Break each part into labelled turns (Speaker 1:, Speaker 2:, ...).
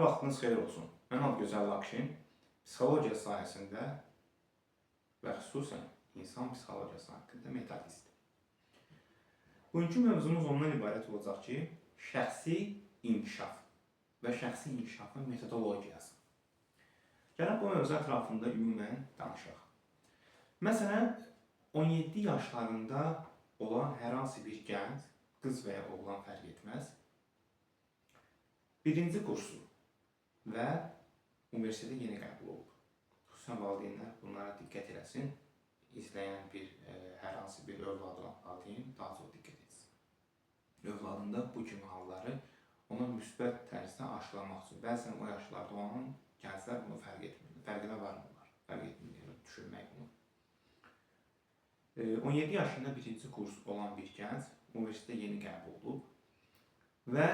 Speaker 1: vaxtınız xeyir olsun. Mən Adgözəl Lakşin. Psixologiya sahəsində və xüsusən insan psixologiyası haqqında metodist. Bugünkü mövzumuz ondan ibarət olacaq ki, şəxsi inkişaf və şəxsi inkişafın metodologiyası. Gələk bu mövzu ətrafında ümumən danışaq. Məsələn, 17 yaşlarında olan hər hansı bir gənc, qız və ya oğlan fərq etməz, birinci kursu və universitetə yeni qəbul olub. Xüsusən valideynlər bunlara diqqət eləsin. İzləyən hər hansı bir övladı valideyn daha çox diqqət etsin. Övladında bu kimi halları ona müsbət tərzdə aşılamaq üçün. Bəzən o yaşlarda olan gənclər bunu fərq etmirlər. Fərqinə varmırlar. Fərq etmirlər, düşünmək bunu. 17 yaşında birinci kurs olan bir gənc universitetə yeni qəbul olub və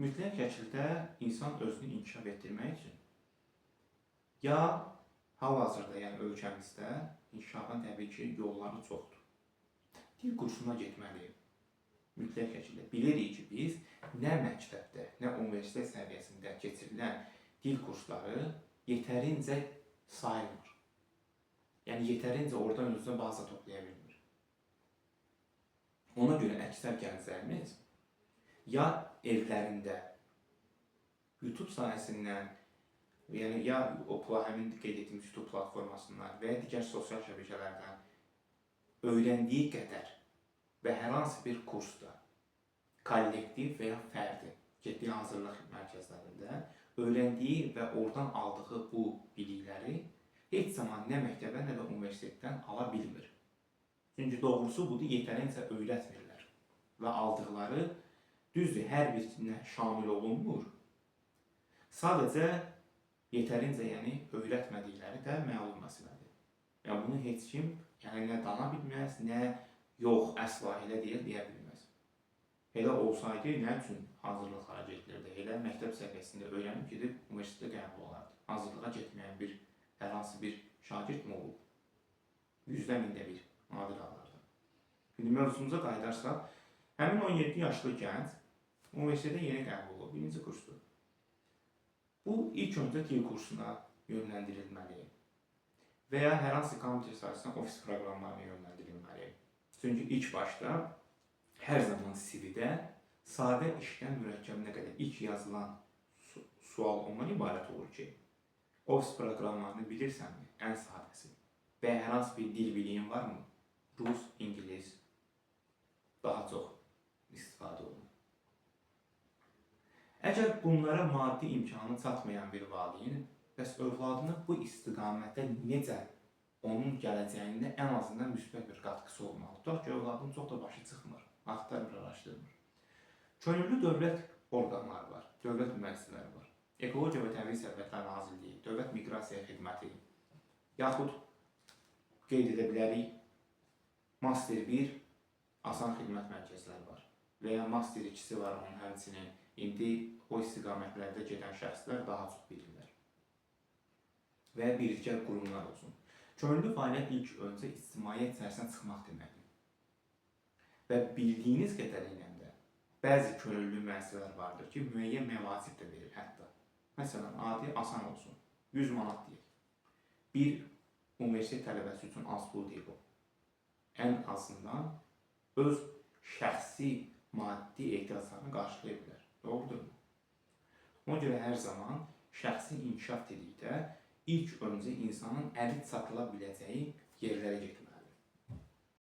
Speaker 1: mütləq şəkildə insan özünü inkişaf etdirmək üçün ya hal-hazırda, yəni ölkəmizdə inkişafın təbii ki yolları çoxdur. Dil kursuna getməli. Mütləq şəkildə bilirik ki, biz nə məktəbdə, nə universitet səviyyəsində keçirilən dil kursları yetərincə sayılmır. Yəni yetərincə oradan özünə baza toplaya bilmir. Ona görə əksər gənclərimiz ya evlərində YouTube sayəsindən, yəni ya həmin qeyd etdiyimiz YouTube platformasından və ya digər sosial şəbəkələrdən öyrəndiyi qədər və hər hansı bir kursda, kollektiv və ya fərdi getdiyi hazırlıq mərkəzlərində öyrəndiyi və oradan aldığı bu bilikləri heç zaman nə məktəbə, nə də universitetdən ala bilmir. Çünki doğrusu budur, yetərincə öyrətmirlər və aldıqları düzdür, hər birinə şamil olunmur. Sadəcə yetərincə öyrətmədikləri də məlum məsələdir. Yəni bunu heç kim nə dana bilməz, nə yox, əsla elə deyil deyə bilməz. Elə olsaydı, nə üçün hazırlıqlara gedilirdi? Elə məktəb səviyyəsində öyrənib gedib universitetə qəbul olardı. Hazırlığa getməyən hər hansı bir şagird mi olub? 100-dən mində bir nadir hallarda. İndi mövzumuza qayıdarsaq, həmin 17 yaşlı gənc universitetə yeni qəbul olub, birinci kursdur. Bu ilk öncə dil kursuna yönləndirilməli və ya hər hansı kompüter sayəsində ofis proqramlarına yönləndirilməli. Çünki ilk başda hər zaman CV-də sadə işdən mürəkkəbinə qədər ilk yazılan sual ondan ibarət olur ki, ofis proqramlarını bilirsənmi? Ən sadəsi. Və hər hansı bir dil biliyin varmı? Rus, İngilis daha çox istifadə olunur. Əgər bunlara maddi imkanı çatmayan bir valideyn bəs övladını bu istiqamətdə necə onun gələcəyində ən azından müsbət bir qatqısı olmalı? Tutaq ki, övladın çox da başı çıxmır, axtarmır, araşdırmır. Könüllü dövlət orqanları var, dövlət müəssisələri var. Ekologiya və Təbii Sərvətlər Nazirliyi, Dövlət Miqrasiya Xidməti, yaxud qeyd edə bilərik, Master 1 asan xidmət mərkəzləri var və ya Master 2-si var onun həmçinin. İndi o istiqamətlərdə gedən şəxslər daha çox bilirlər. Və birgə qurumlar olsun. Könüllü fəaliyyət ilk öncə ictimaiyyət içərisindən çıxmaq deməkdir. Və bildiyiniz qədərilə də bəzi könüllü müəssisələr vardır ki, müəyyən məvacib də verir hətta. Məsələn, adi asan olsun, 100 manat deyək. Bir universitet tələbəsi üçün az pul deyil o. Ən azından öz şəxsi maddi ehtiyaclarını qarşılaya bilər. Doğrudurmu? Ona görə hər zaman şəxsi inkişaf dedikdə ilk öncə insanın əli çatıla biləcəyi yerlərə getməlidir.